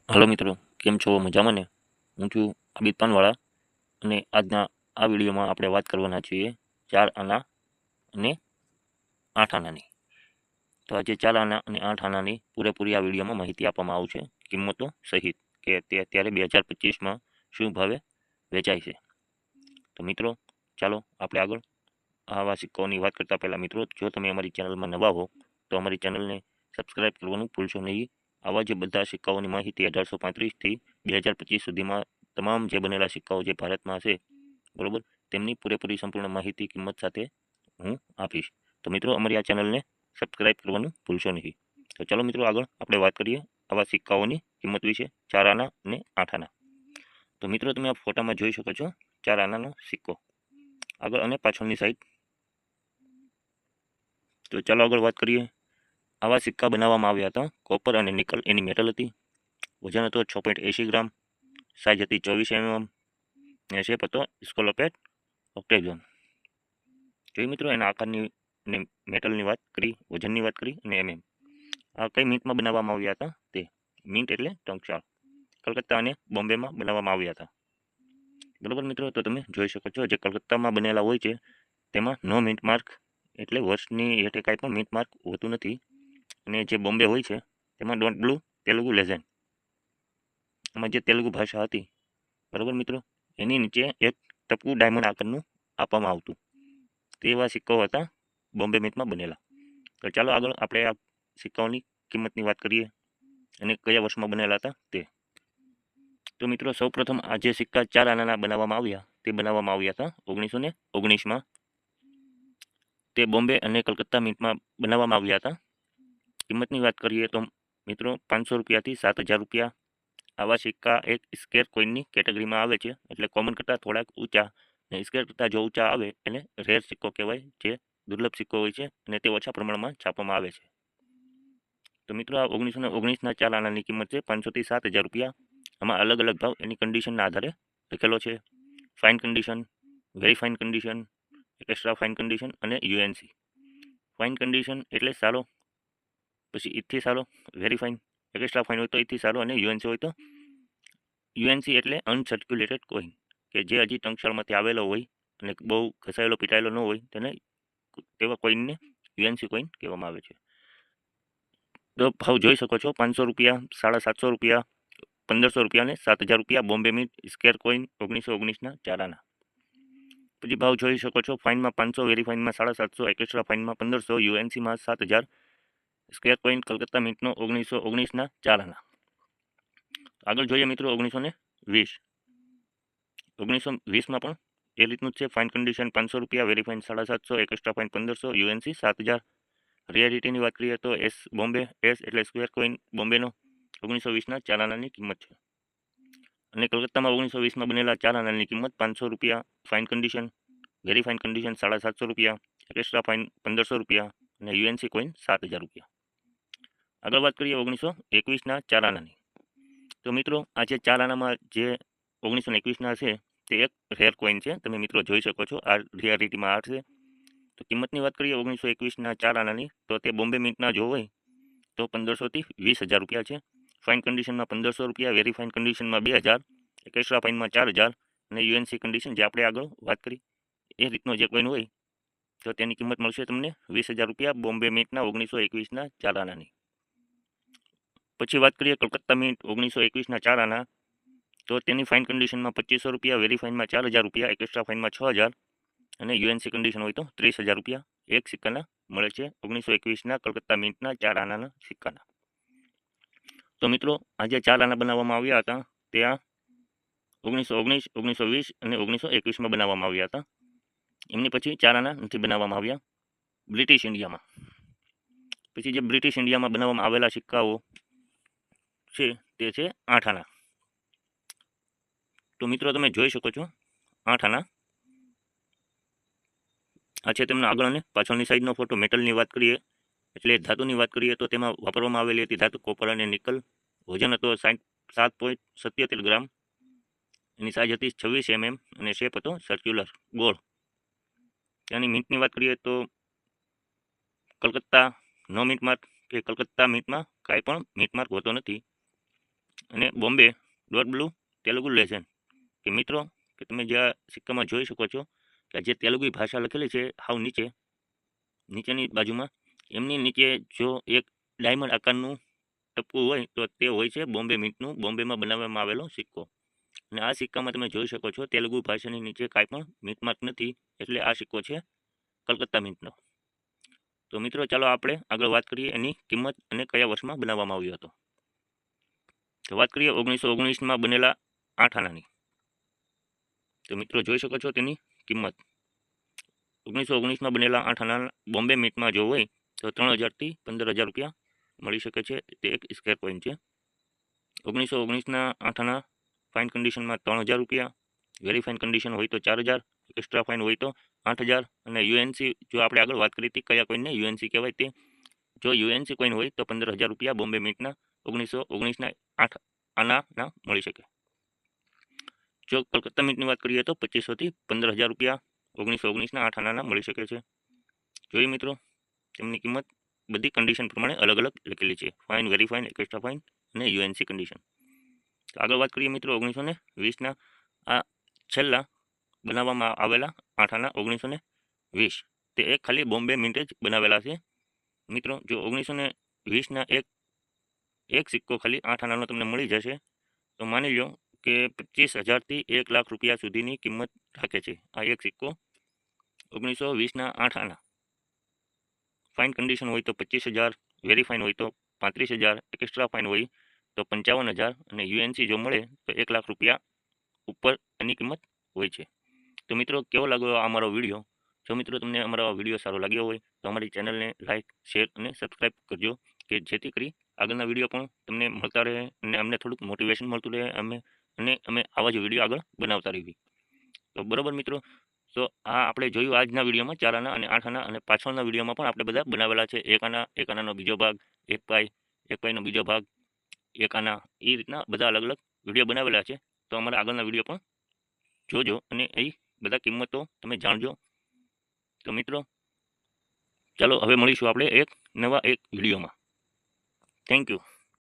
Hello મિત્રો, કેમ છો? મજામાં ને? હું છું આબિદ પાનવાળા અને આજના આ વિડીયોમાં આપણે વાત કરવાના છીએ 4 આના અને 8 આનાની. તો આજે 4 આના અને 8 આનાની પૂરેપૂરી આ વિડીયોમાં માહિતી આપવામાં આવશે, કિંમતો સહિત, કે તે અત્યારે 2025માં શું ભાવે વેચાય છે. તો મિત્રો, ચાલો આપણે આગળ આવા સિક્કાઓની વાત કરતા પહેલા મિત્રો, જો તમે અમારી ચેનલમાં નવા હો તો અમારી ચેનલને સબસ્ક્રાઇબ કરવાનું ભૂલશો નહીં. આવા જે બધા સિક્કાઓની માહિતી 1835થી 2025 સુધીમાં તમામ જે બનેલા સિક્કાઓ જે ભારતમાં હશે, બરોબર, તેમની પૂરેપૂરી સંપૂર્ણ માહિતી કિંમત સાથે હું આપીશ. તો મિત્રો, અમારી આ ચેનલને સબસ્ક્રાઇબ કરવાનું ભૂલશો નહીં. તો ચાલો મિત્રો, આગળ આપણે વાત કરીએ આવા સિક્કાઓની કિંમત વિશે, 4 આના અને 8 આના. તો મિત્રો, તમે આ ફોટામાં જોઈ શકો છો 4 આનાનો સિક્કો આગળ અને પાછળની સાઈડ. તો ચાલો આગળ વાત કરીએ. આવા સિક્કા બનાવવામાં આવ્યા હતા કોપર અને નિકલ એની મેટલ હતી. વજન હતો 6.80 ગ્રામ. સાઇઝ હતી 24 mm અને શેપ હતો સ્કોલોપેટ ઓક્ટેગોન. જોઈ મિત્રો, એના આકારની ને મેટલની વાત કરી, વજનની વાત કરી અને આ કઈ મિન્ટમાં બનાવવામાં આવ્યા હતા તે. મિન્ટ એટલે ટંકશાળ. કલકત્તા અને બોમ્બેમાં બનાવવામાં આવ્યા હતા. બરોબર મિત્રો, તો તમે જોઈ શકો છો જે કલકત્તામાં બનેલા હોય છે તેમાં નો મિન્ટ માર્ક, એટલે વર્ષની હેઠે કાંઈ પણ મિન્ટ માર્ક હોતું નથી. અને જે બોમ્બે હોય છે તેમાં ડોન્ટ બ્લુ તેલુગુ લેઝન્ડ, એમાં જે તેલુગુ ભાષા હતી, બરાબર મિત્રો, એની નીચે એક ટપકું ડાયમંડ આકારનું આપવામાં આવતું. તેવા સિક્કાઓ હતા બોમ્બે મિન્ટમાં બનેલા. તો ચાલો આગળ આપણે આ સિક્કાઓની કિંમતની વાત કરીએ અને કયા વર્ષમાં બનેલા હતા તે. તો મિત્રો, સૌપ્રથમ આ જે સિક્કા 4 આનાના બનાવવામાં આવ્યા તે બનાવવામાં આવ્યા હતા 1919માં. તે બોમ્બે અને કલકત્તા મિન્ટમાં બનાવવામાં આવ્યા હતા. કિંમતની વાત કરીએ તો મિત્રો, 500 રૂપિયાથી 7,000 રૂપિયા. આવા સિક્કા એક સ્કેર કોઈનની કેટેગરીમાં આવે છે, એટલે કોમન કરતાં થોડાક ઊંચા, અને સ્કેર કરતાં જો ઊંચા આવે એને રેર સિક્કો કહેવાય, જે દુર્લભ સિક્કો હોય છે અને તે ઓછા પ્રમાણમાં છાપવામાં આવે છે. તો મિત્રો, આ 1919ના 4 આનાની કિંમત છે 500થી 7,000 રૂપિયા. આમાં અલગ અલગ ભાવ એની કન્ડિશનના આધારે લખેલો છે. Fine condition, very fine condition, extra fine condition અને યુએનસી. ફાઇન કન્ડિશન એટલે સારો, પછી ઈથી સારો, વેરી ફાઇન, એક્સ્ટ્રા ફાઇન હોય તો ઈથી સારો, અને યુએનસી હોય તો યુએનસી એટલે અનસર્ક્યુલેટેડ કોઈન, કે જે હજી ટંકશાળમાંથી આવેલો હોય અને બહુ ઘસાયેલો પીટાયેલો ન હોય, તેને તેવા કોઈનને યુએનસી કોઈન કહેવામાં આવે છે. તો ભાવ જોઈ શકો છો, 500 રૂપિયા, 750 રૂપિયા, 1500 રૂપિયા અને 7,000 રૂપિયા બોમ્બે મિન્ટ સ્કેર કોઈન 1919ના 4 આના. પછી ભાવ જોઈ શકો છો, ફાઇનમાં 500, વેરી ફાઇનમાં 750, એક્સ્ટ્રા ફાઇનમાં 1500, યુએનસીમાં 7,000. સ્કેર કોઈન કલકત્તા મિન્ટનો 1919ના 4 આના. આગળ જોઈએ મિત્રો 1920. 1920માં પણ એ રીતનું જ છે. ફાઇન કન્ડિશન 500 રૂપિયા, very fine 750, extra fine 1500, UNC 7,000. રિયાલિટીની વાત કરીએ તો એસ બોમ્બે, એસ એટલે સ્ક્વેર કોઈન બોમ્બેનો 1920ના 4 આનાની કિંમત છે. અને કલકત્તામાં 1920માં બનેલા 4 આનાની કિંમત 500 રૂપિયા, fine condition, very fine condition 750 રૂપિયા, એક્સ્ટ્રા ફાઇન 1500 રૂપિયા અને યુએનસી કોઈન 7,000 રૂપિયા. આગળ વાત કરીએ 1921ના 4 આનાની. તો મિત્રો, આ જે 4 આનામાં જે 1921ના છે તે એક રેર કોઈન છે. તમે મિત્રો જોઈ શકો છો, આ રિયાલિટીમાં આ છે. તો કિંમતની વાત કરીએ 1921ના 4 આનાની, તો તે બોમ્બે મિન્ટના જો હોય તો 1500થી 20,000 રૂપિયા છે. ફાઇન કન્ડિશનમાં 1500 રૂપિયા, વેરી ફાઇન કન્ડિશનમાં 2,000, એક્સ્ટ્રા ફાઇનમાં 4,000 અને યુએનસી કન્ડિશન જે આપણે આગળ વાત કરી એ રીતનો જે કોઈન હોય તો તેની કિંમત મળશે તમને 20,000 રૂપિયા બોમ્બે મિન્ટના 1921ના 4 આનાની. પછી વાત કરીએ કલકત્તા મિન્ટ 1921ના 4 આના, તો તેની ફાઇન કન્ડિશનમાં 2500 રૂપિયા, વેરી ફાઇનમાં 4,000 રૂપિયા, એક્સ્ટ્રા ફાઇનમાં 6,000 અને યુએનસી કન્ડિશન હોય તો 30,000 રૂપિયા એક સિક્કાના મળે છે 1921ના કલકત્તા મિન્ટના 4 આનાના સિક્કાના. તો મિત્રો, આ જે 4 આના બનાવવામાં આવ્યા હતા તે આ 1919, 1920 અને 1921માં બનાવવામાં આવ્યા હતા. એમની પછી 4 આના નથી બનાવવામાં આવ્યા બ્રિટિશ ઇન્ડિયામાં. પછી જે બ્રિટિશ ઇન્ડિયામાં બનાવવામાં આવેલા સિક્કાઓ છે તે છે 8 આના. તો મિત્રો, તમે જોઈ શકો છો 8 આના. આ છે તેમના આગળ અને પાછળની સાઈડનો ફોટો. મેટલની વાત કરીએ એટલે ધાતુની વાત કરીએ તો તેમાં વાપરવામાં આવેલી હતી ધાતુ કોપર અને નિકલ. વજન હતો 7.77 ગ્રામ. એની સાઇઝ હતી 26 mm અને શેપ હતો સર્ક્યુલર ગોળ. ત્યાંની મિન્ટની વાત કરીએ તો કલકત્તા નો મિન્ટ માર્ક, કે કલકત્તા મિન્ટમાં કાંઈ પણ મિન્ટ માર્ક હોતો નથી. અને Bombay dot blue Telugu legend. કે મિત્રો કે તમે જે આ સિક્કામાં જોઈ શકો છો કે જે તેલુગુ ભાષા લખેલી છે હાવ નીચેની બાજુમાં, એમની નીચે જો એક ડાયમંડ આકારનું ટપકું હોય તો તે હોય છે બોમ્બે મિન્ટનું, બોમ્બેમાં બનાવવામાં આવેલો સિક્કો. અને આ સિક્કામાં તમે જોઈ શકો છો તેલુગુ ભાષાની નીચે કાંઈ પણ મિન્ટ માર્ક નથી, એટલે આ સિક્કો છે કલકત્તા મિન્ટનો. તો મિત્રો ચાલો આપણે આગળ વાત કરીએ એની કિંમત અને કયા વર્ષમાં બનાવવામાં આવ્યો હતો. તો વાત કરીએ 1919માં બનેલા 8 આનાની. તો મિત્રો જોઈ શકો છો તેની કિંમત 1919માં બનેલા 8 આના બોમ્બે મિન્ટમાં જો હોય તો 3000થી 15000 રૂપિયા મળી શકે છે. તે એક સ્ક્વેર કોઈન છે. 1919ના 8 આના ફાઇન કન્ડિશનમાં 3000 રૂપિયા, વેરી ફાઇન કન્ડિશન હોય તો 4000, એક્સ્ટ્રા ફાઇન હોય તો 8000. અને યુએનસી જો આપણે આગળ વાત કરી હતી કયા કોઈનને યુએનસી કહેવાય તે, જો યુએનસી કોઈન હોય તો 15000 રૂપિયા બોમ્બે મિન્ટના 1919ના 8 આનાના મળી શકે. જો કલકત્તા મિન્ટની વાત કરીએ તો 2500થી 15000 રૂપિયા 1919ના 8 આનાના મળી શકે છે. જોઈએ મિત્રો તેમની કિંમત બધી કન્ડિશન પ્રમાણે અલગ અલગ લખેલી છે, fine, very fine, extra fine અને યુએનસી કન્ડિશન. તો આગળ વાત કરીએ મિત્રો 1920ના આ છેલ્લા બનાવવામાં આવેલા 8 આના 1920, તે એક ખાલી બોમ્બે મિન્ટ જ બનાવેલા છે. મિત્રો જો 1920ના એક સિક્કો ખાલી 8 આનાનો તમને મળી જશે તો માની લો કે 25000થી 1 લાખ રૂપિયા સુધીની કિંમત રાખે છે આ એક સિક્કો. 1920ના 8 આના ફાઇન કન્ડિશન હોય તો 25000, વેરી ફાઇન હોય તો 35000, એક્સ્ટ્રા ફાઇન હોય તો 55000 અને યુએનસી જો મળે તો 1 લાખ રૂપિયા ઉપર એની કિંમત હોય છે. તો મિત્રો કેવો લાગ્યો આ અમારો વિડીયો? જો મિત્રો તમને અમારો વિડીયો સારો લાગ્યો હોય તો અમારી ચેનલને લાઇક, શેર અને સબસ્ક્રાઈબ કરજો, કે જેથી કરી આગળના વિડીયો પણ તમને મળતા રહે અને અમને થોડુંક મોટિવેશન મળતું રહે અમે આવા જ વિડીયો આગળ બનાવતા રહીએ. તો બરોબર મિત્રો, તો આ આપણે જોયું આજના વિડીયોમાં 4 આના અને 8 આના, અને પાછળના વિડીયોમાં પણ આપણે બધા બનાવેલા છે. એક આનાનો બીજો ભાગ, એક પાઈનો બીજો ભાગ, એક આના, એ રીતના બધા અલગ અલગ વિડીયો બનાવેલા છે. તો અમારા આગળના વિડીયો પણ જોજો અને એ બધા કિંમતો તમે જાણજો. તો મિત્રો ચાલો હવે મળીશું આપણે એક નવા વિડીયોમાં. Thank you.